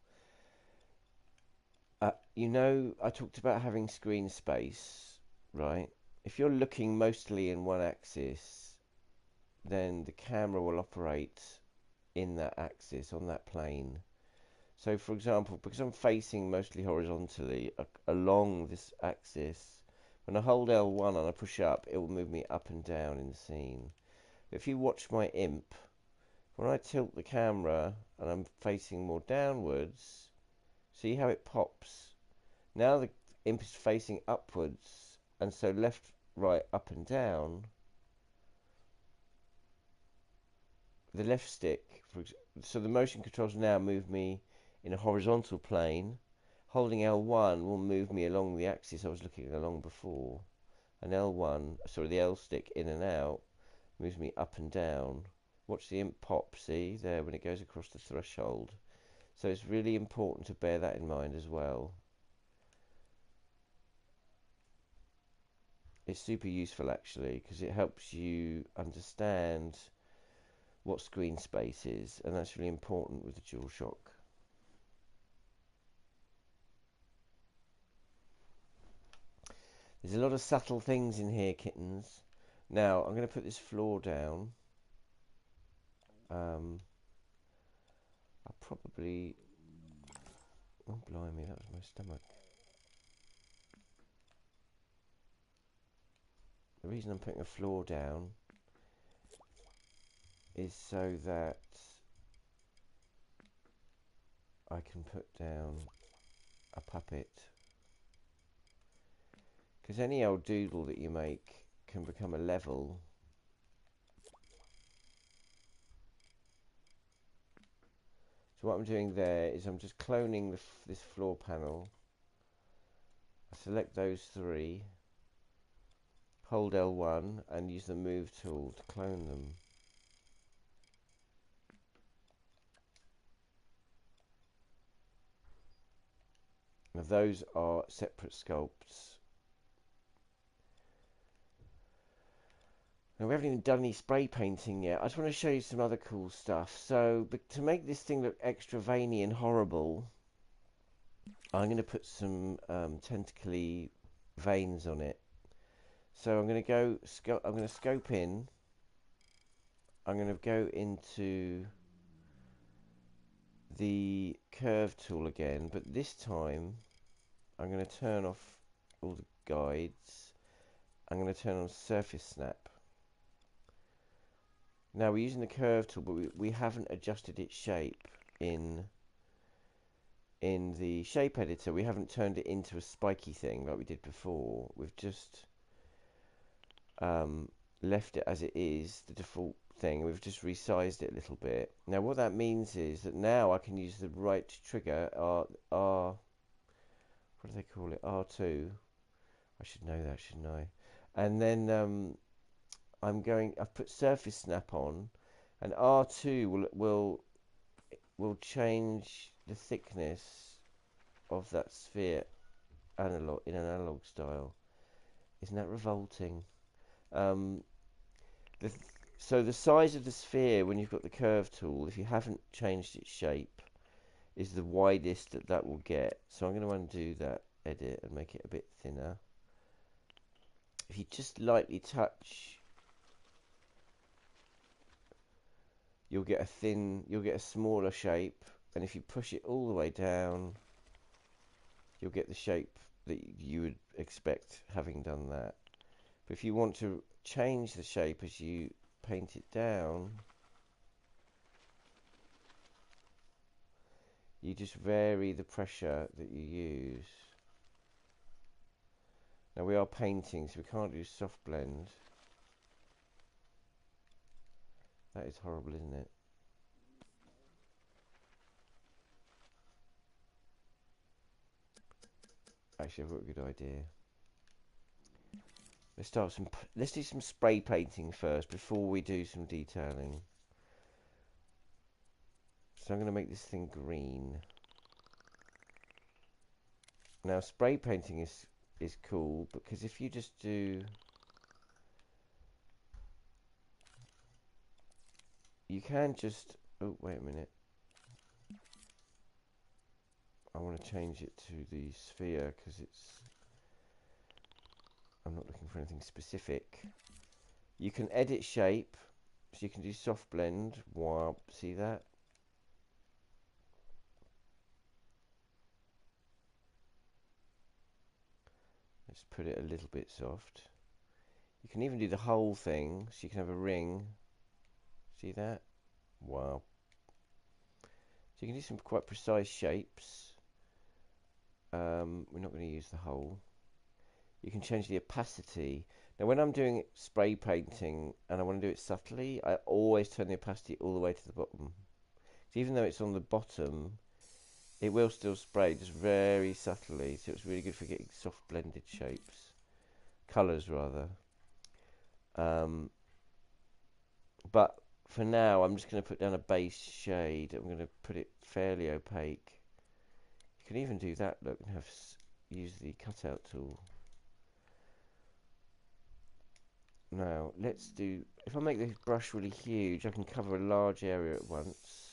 You know, I talked about having screen space, right? If you're looking mostly in one axis, then the camera will operate in that axis, on that plane. So for example, because I'm facing mostly horizontally along this axis, when I hold L1 and I push up, it will move me up and down in the scene. If you watch my imp, when I tilt the camera and I'm facing more downwards, see how it pops? Now the imp is facing upwards, and so left, right, up and down. The left stick, so the motion controls now move me in a horizontal plane. Holding L1 will move me along the axis I was looking along before. And the L stick in and out moves me up and down. Watch the imp pop, see there when it goes across the threshold. So it's really important to bear that in mind as well. It's super useful actually because it helps you understand what screen space is, and that's really important with the DualShock. There's a lot of subtle things in here, kittens. Now I'm going to put this floor down. I'll probably... Oh blimey, that was my stomach. The reason I'm putting a floor down is so that I can put down a puppet. Because any old doodle that you make can become a level. So what I'm doing there is I'm just cloning this floor panel. I select those three, hold L1 and use the move tool to clone them. Now those are separate sculpts. Now we haven't even done any spray painting yet. I just want to show you some other cool stuff. So, but to make this thing look extra veiny and horrible, I'm going to put some tentacly veins on it. So I'm going to go. I'm going to scope in. I'm going to go into the curve tool again, but this time I'm going to turn off all the guides. I'm going to turn on surface snap. Now we're using the curve tool, but we haven't adjusted its shape in the shape editor. We haven't turned it into a spiky thing like we did before. We've just left it as it is, the default thing. We've just resized it a little bit. Now what that means is that now I can use the right trigger, what do they call it, R2. I should know that, shouldn't I? And then I've put surface snap on, and R2 will change the thickness of that sphere in an analog style. Isn't that revolting? So the size of the sphere when you've got the curve tool, if you haven't changed its shape, is the widest that will get. So I'm going to undo that edit and make it a bit thinner. If you just lightly touch, you'll get a smaller shape, and if you push it all the way down, you'll get the shape that you would expect having done that. But if you want to change the shape as you paint it down, you just vary the pressure that you use. Now we are painting, so we can't do soft blend. That is horrible, isn't it? Actually, I've got a good idea. Let's do some spray painting first before we do some detailing. So I'm going to make this thing green. Now spray painting is cool because if you just do, you can just, oh wait a minute, I want to change it to the sphere because I'm not looking for anything specific. You can edit shape, so you can do soft blend. Wow, see that? Let's put it a little bit soft. You can even do the whole thing, so you can have a ring. See that? Wow. So you can do some quite precise shapes. We're not going to use the whole. You can change the opacity. Now when I'm doing spray painting and I want to do it subtly, I always turn the opacity all the way to the bottom. So even though it's on the bottom, it will still spray just very subtly. So it's really good for getting soft blended shapes. Colours rather. But for now I'm just going to put down a base shade. I'm going to put it fairly opaque. You can even do that, look, and use the cutout tool. Now, let's do, if I make this brush really huge, I can cover a large area at once.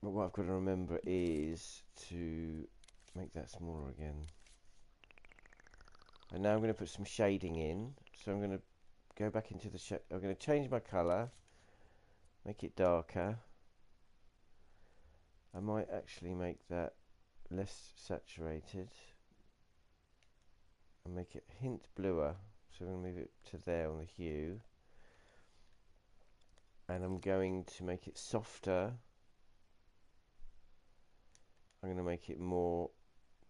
But what I've got to remember is to make that smaller again. And now I'm going to put some shading in. So I'm going to go back into the I'm going to change my colour, make it darker. I might actually make that less saturated and make it a hint bluer. So I'm going to move it to there on the hue. And I'm going to make it softer. I'm going to make it more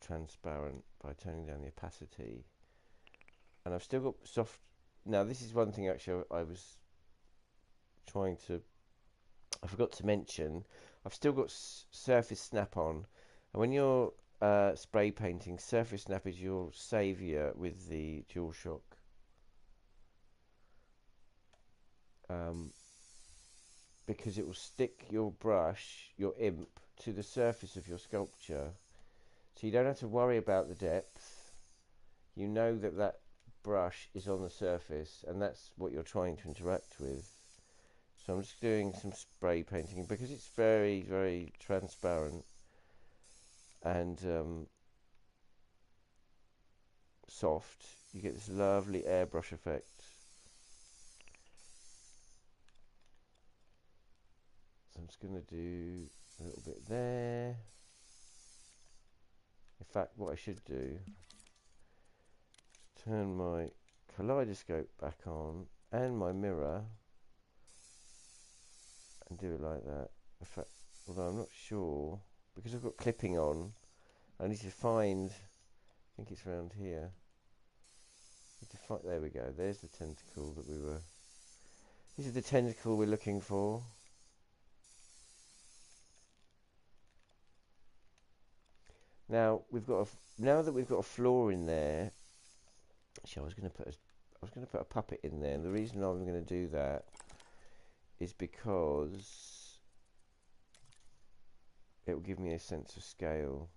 transparent by turning down the opacity. And I've still got soft. Now this is one thing actually I forgot to mention. I've still got surface snap on, and when you're spray painting, surface snap is your saviour with the DualShock. Because it will stick your brush, your imp, to the surface of your sculpture, so you don't have to worry about the depth. You know that brush is on the surface, and that's what you're trying to interact with. So I'm just doing some spray painting because it's very, very transparent and soft. You get this lovely airbrush effect. So I'm just going to do a little bit there. In fact, what I should do is turn my kaleidoscope back on and my mirror and do it like that. In fact, although I'm not sure, because I've got clipping on, I need to find, I think it's around here. There we go, there's the tentacle that we were, this is the tentacle we're looking for. Now now that we've got a floor in there, actually I was going to put a puppet in there, and the reason I'm going to do that is because it will give me a sense of scale.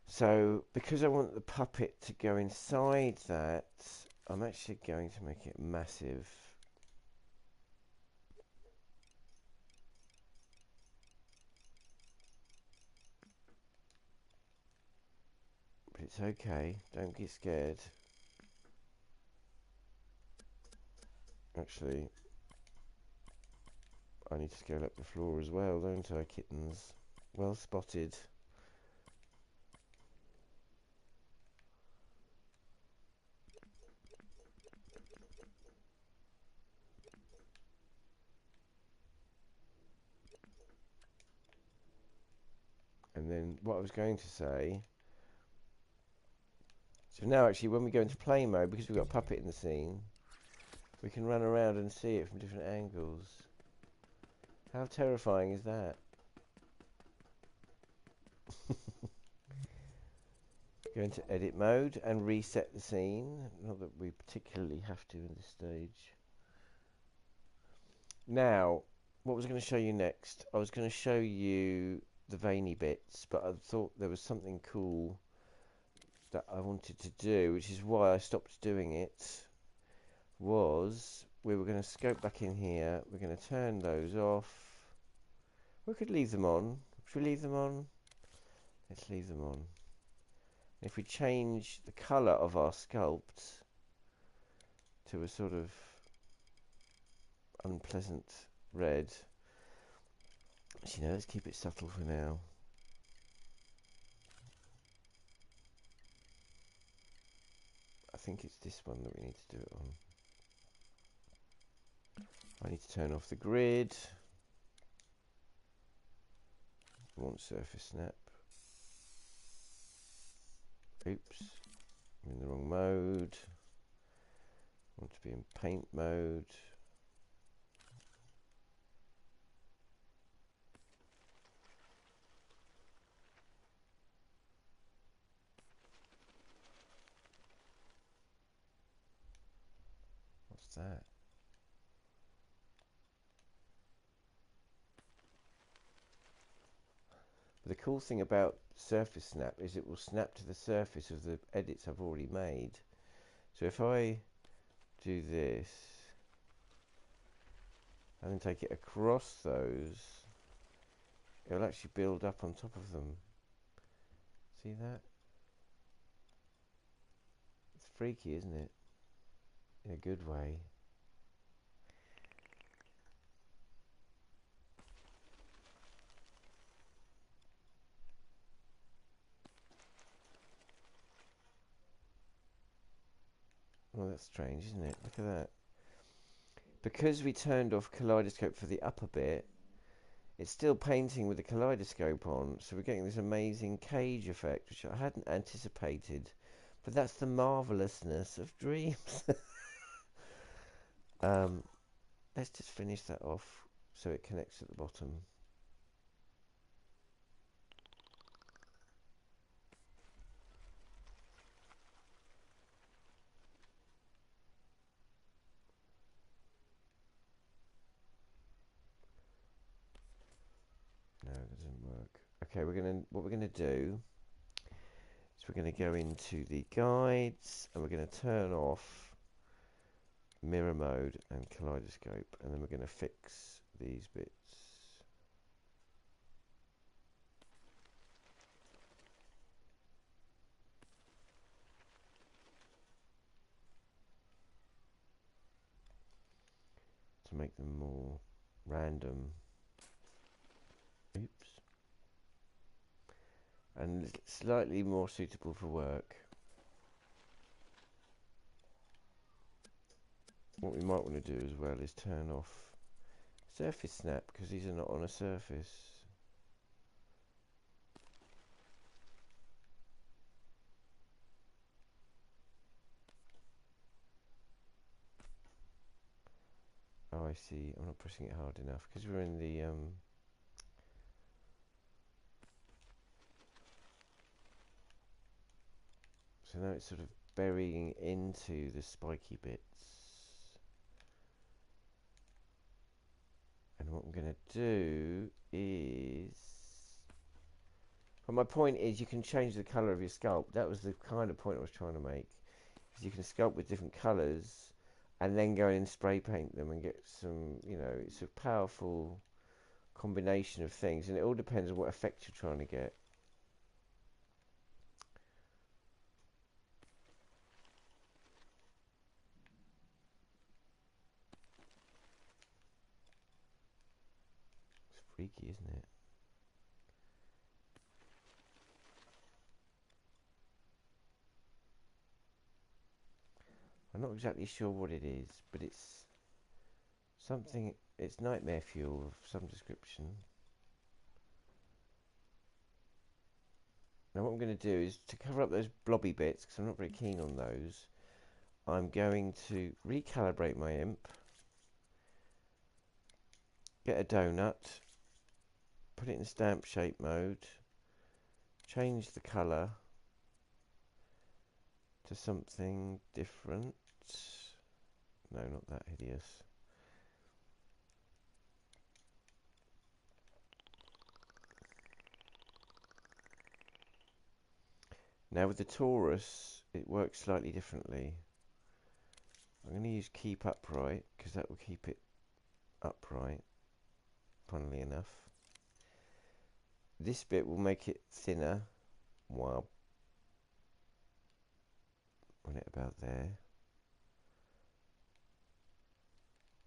So because I want the puppet to go inside that, I'm actually going to make it massive. But it's okay, don't get scared. Actually, I need to scale up the floor as well, don't I, kittens? Well spotted. And then what I was going to say, so now actually when we go into play mode, because we've got a puppet in the scene, we can run around and see it from different angles. How terrifying is that? Go into edit mode and reset the scene. Not that we particularly have to in this stage. Now, what was I going to show you next? I was going to show you the veiny bits, but I thought there was something cool that I wanted to do, which is why I stopped doing it. Was we were going to scope back in here. We're going to turn those off. We could leave them on. Should we leave them on? Let's leave them on. If we change the colour of our sculpt to a sort of unpleasant red, actually no, let's keep it subtle for now. I think it's this one that we need to do it on. I need to turn off the grid. I want surface snap. Oops, I'm in the wrong mode. I want to be in paint mode. What's that? The cool thing about surface snap is it will snap to the surface of the edits I've already made. So if I do this and then take it across those, it'll actually build up on top of them. See that? It's freaky, isn't it? In a good way. Oh, that's strange, isn't it? Look at that. Because we turned off kaleidoscope for the upper bit, it's still painting with the kaleidoscope on, so we're getting this amazing cage effect, which I hadn't anticipated. But that's the marvellousness of dreams. Let's just finish that off so it connects at the bottom. No, it doesn't work. Okay, what we're gonna do is we're gonna go into the guides and we're gonna turn off mirror mode and kaleidoscope, and then we're gonna fix these bits. To make them more random. Oops. And slightly more suitable for work. What we might want to do as well is turn off surface snap, because these are not on a surface. Oh, I see. I'm not pressing it hard enough because we're in the so now it's sort of burying into the spiky bits. And what I'm going to do is, well, my point is you can change the colour of your sculpt. That was the kind of point I was trying to make. Is you can sculpt with different colours and then go in and spray paint them and get some, you know, it's a powerful combination of things, and it all depends on what effect you're trying to get. It's freaky, isn't it? I'm not exactly sure what it is, but it's something, it's nightmare fuel of some description. Now what I'm going to do is, to cover up those blobby bits, because I'm not very keen on those, I'm going to recalibrate my imp, get a donut, put it in stamp shape mode, change the colour to something different. No, not that hideous. Now with the torus, it works slightly differently. I'm going to use keep upright, because that will keep it upright, funnily enough. This bit will make it thinner, while run it about there.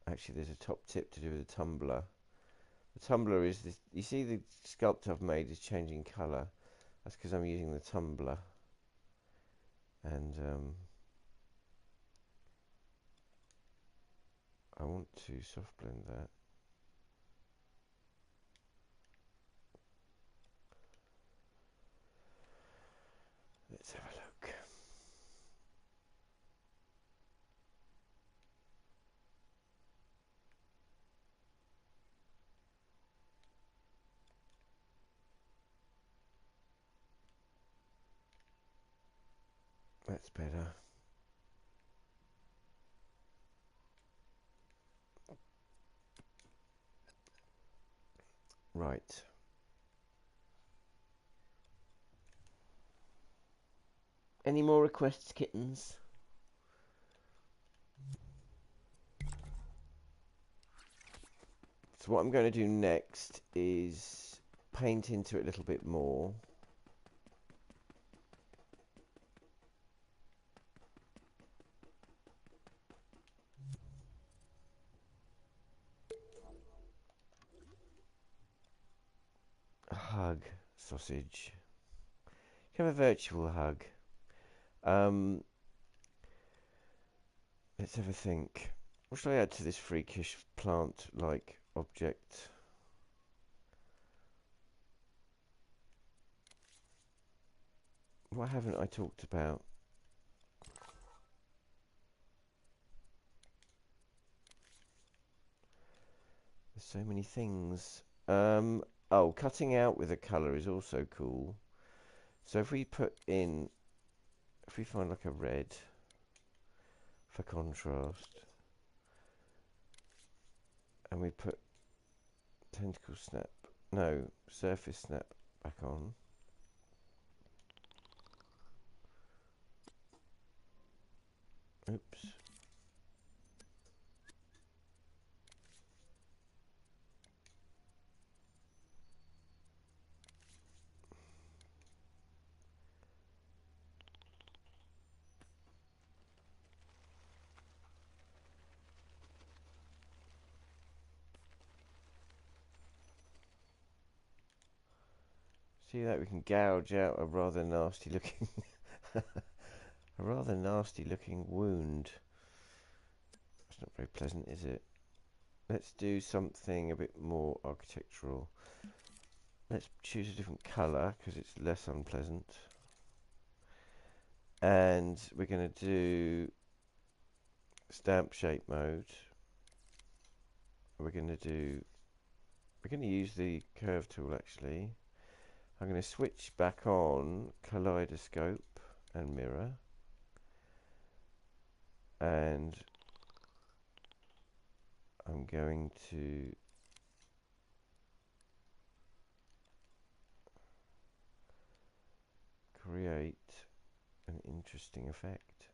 Actually, there's a top tip to do with the tumbler. The tumbler is this, you see the sculpt I've made is changing colour. That's because I'm using the tumbler. And I want to soft blend that. Let's have a look. That's better. Right. Any more requests, kittens? So what I'm going to do next is paint into it a little bit more. A hug, sausage. You have a virtual hug. Let's have a think. What should I add to this freakish plant-like object? What haven't I talked about? There's so many things. Oh, cutting out with a colour is also cool. So if we put in, if we find like a red for contrast, and we put tentacle snap, no, surface snap back on. Oops. See that we can gouge out a rather nasty looking wound. It's not very pleasant, is it? Let's do something a bit more architectural. Let's choose a different colour because it's less unpleasant. And we're going to do stamp shape mode. We're going to use the curve tool actually. I'm going to switch back on kaleidoscope and mirror. And I'm going to create an interesting effect.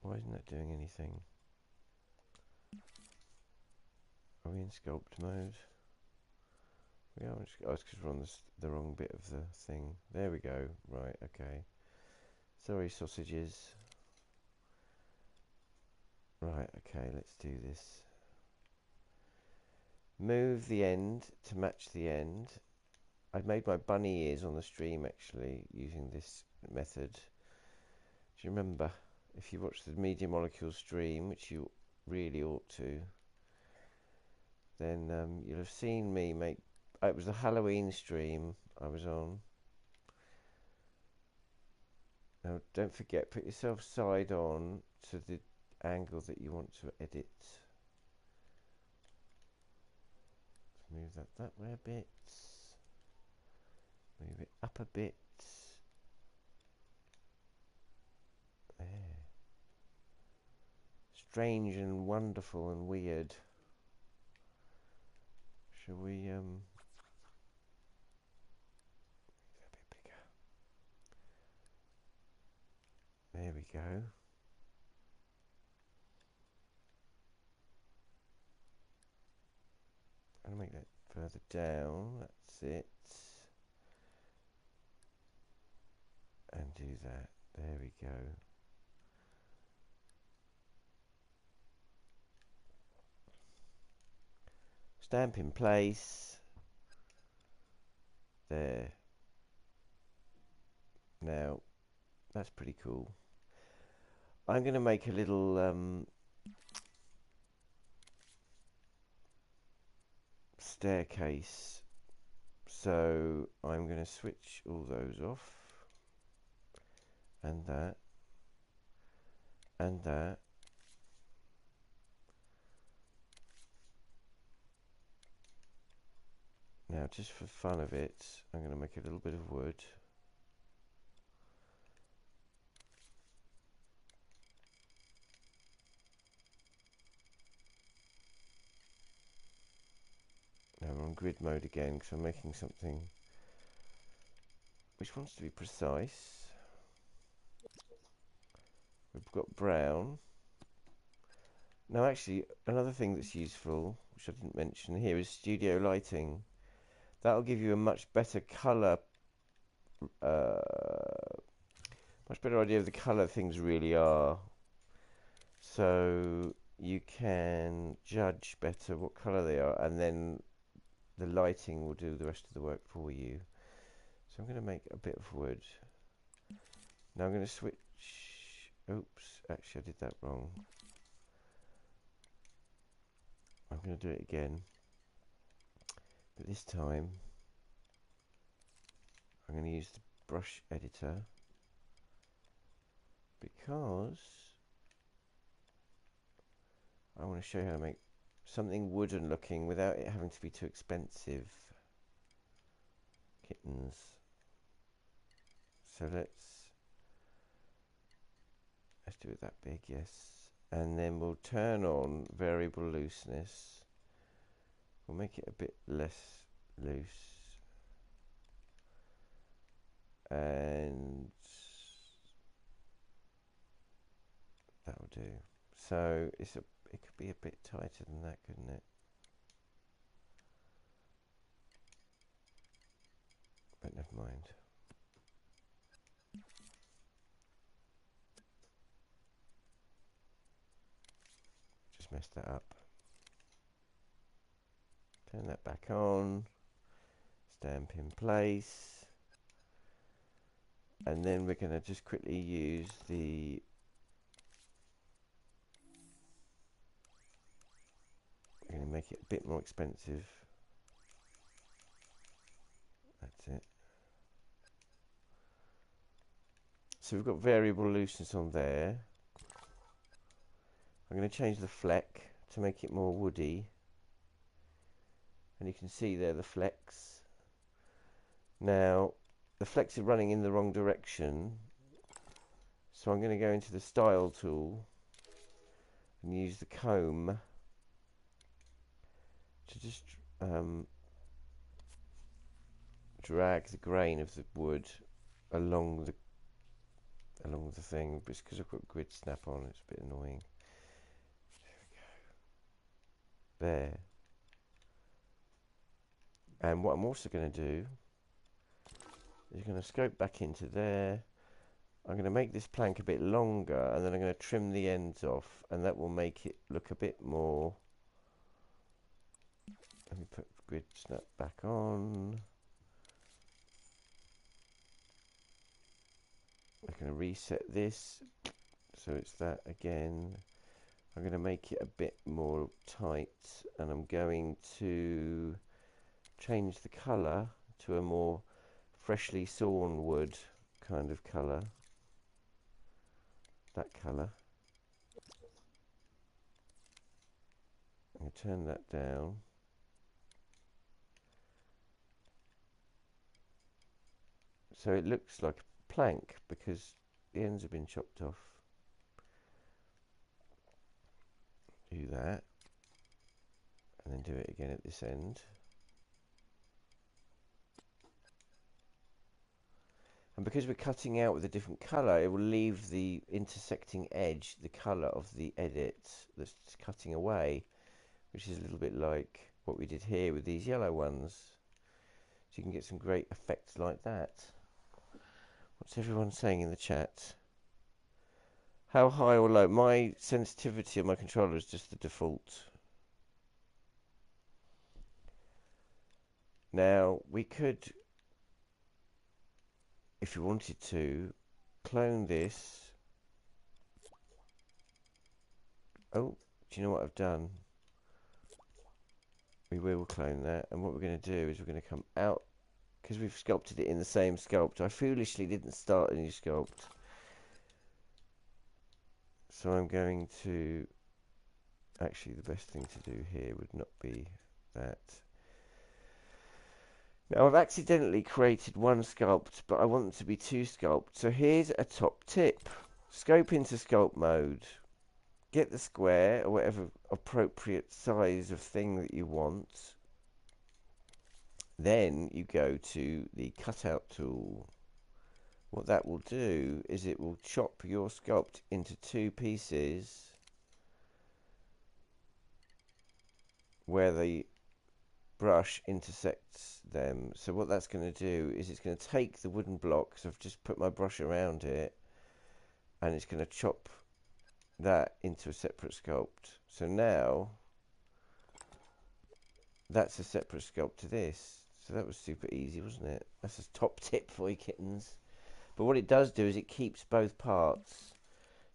Why isn't that doing anything? Are we in sculpt mode? We are. Oh, it's because we're on the wrong bit of the thing. There we go. Right, okay. Sorry, sausages. Right, okay, let's do this. Move the end to match the end. I've made my bunny ears on the stream actually using this method. Do you remember? If you watched the Media Molecule stream, which you really ought to, then you'll have seen me make... it was the Halloween stream I was on. Now don't forget, put yourself side on to the angle that you want to edit. Move that way a bit. Move it up a bit. There. Strange and wonderful and weird. Shall we make that a bit bigger? There we go. I'll make that further down. That's it. And do that. There we go. Stamp in place. There. Now, that's pretty cool. I'm going to make a little staircase. So I'm going to switch all those off. And that. And that. Now, just for fun of it, I'm going to make a little bit of wood. Now we're on grid mode again because I'm making something which wants to be precise. We've got brown. Now actually, another thing that's useful, which I didn't mention here, is studio lighting. That'll give you a much better colour, much better idea of the colour things really are. So you can judge better what colour they are, and then the lighting will do the rest of the work for you. So I'm going to make a bit of wood. Now I'm going to switch. Oops, actually I did that wrong. I'm going to do it again. But this time I'm going to use the brush editor because I want to show you how to make something wooden looking without it having to be too expensive. Kittens. So let's do it that big, yes. and then we'll turn on variable looseness. We'll make it a bit less loose, and that'll do. So it could be a bit tighter than that, couldn't it? But never mind. Just messed that up. Turn that back on. Stamp in place. And then we're going to just quickly use the we're going to make it a bit more expensive. That's it. So we've got variable looseness on there. I'm going to change the fleck to make it more woody. And you can see there the flecks. Now, the flecks are running in the wrong direction. So I'm going to go into the style tool and use the comb to just drag the grain of the wood along the thing. But it's because I've got grid snap on, it's a bit annoying. There we go. There. And what I'm also going to do is going to scope back into there. I'm going to make this plank a bit longer, and then I'm going to trim the ends off, and that will make it look a bit more. Let me put grid snap back on. I'm going to reset this so it's that again. I'm going to make it a bit more tight, and I'm going to change the colour to a more freshly sawn wood kind of colour. That colour. I'm going to turn that down. So it looks like a plank because the ends have been chopped off. Do that. And then do it again at this end. And because we're cutting out with a different colour, it will leave the intersecting edge, the colour of the edit that's cutting away, which is a little bit like what we did here with these yellow ones. So you can get some great effects like that. What's everyone saying in the chat? How high or low? My sensitivity on my controller is just the default. Now, we could, if you wanted to, clone this. Oh, do you know what I've done? We will clone that, and what we're going to do is we're going to come out, because we've sculpted it in the same sculpt. I foolishly didn't start a new sculpt. So I'm going to, actually the best thing to do here would not be that. Now I've accidentally created one sculpt, but I want it to be two sculpts. So here's a top tip. Scope into Sculpt Mode. Get the square, or whatever appropriate size of thing that you want. Then you go to the cutout tool. What that will do is it will chop your sculpt into two pieces where the brush intersects them. So what that's going to do is it's going to take the wooden blocks, I've just put my brush around it, and it's going to chop that into a separate sculpt. So now that's a separate sculpt to this. So that was super easy, wasn't it? That's a top tip for you kittens. But what it does do is it keeps both parts.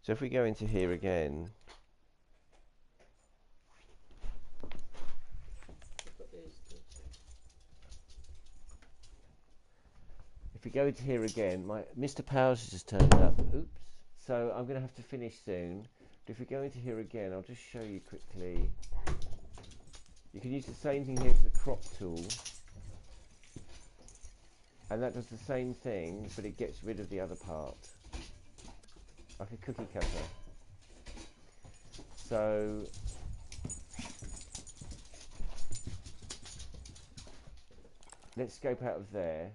So if we go into here again, if we go into here again, my Mr. Powers has just turned up. Oops. So I'm going to have to finish soon. But if we go into here again, I'll just show you quickly. You can use the same thing here as the crop tool. And that does the same thing, but it gets rid of the other part. Like a cookie cutter. So let's scope out of there.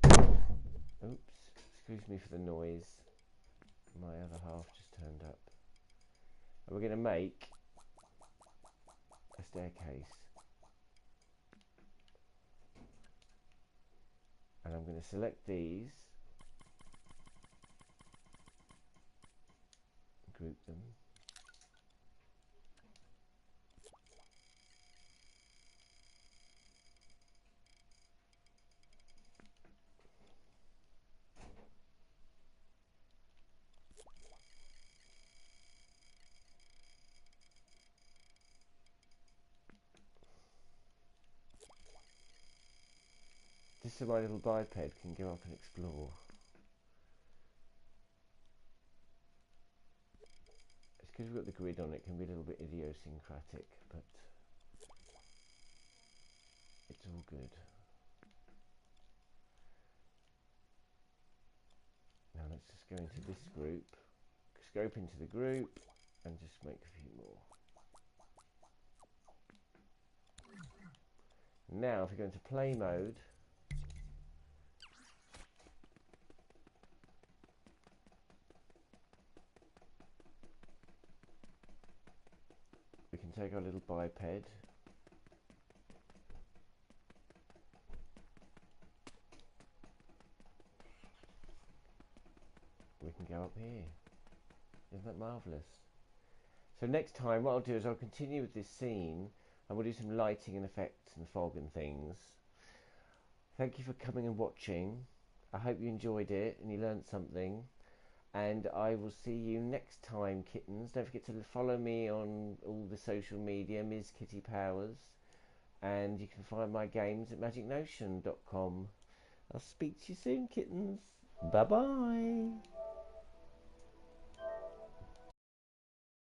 Oops, excuse me for the noise. My other half just turned up. And we're going to make a staircase. And I'm going to select these, group them. Just so my little biped can go up and explore. It's because we've got the grid on, it can be a little bit idiosyncratic, but it's all good. Now let's just go into this group, scope into the group, and just make a few more. Now if we go into play mode, we can take our little biped, we can go up here. Isn't that marvellous? So next time what I'll do is I'll continue with this scene and we'll do some lighting and effects and fog and things. Thank you for coming and watching. I hope you enjoyed it and you learned something. And I will see you next time, kittens. Don't forget to follow me on all the social media, TheKittyPowers. And you can find my games at magicnotion.com. I'll speak to you soon, kittens. Bye-bye.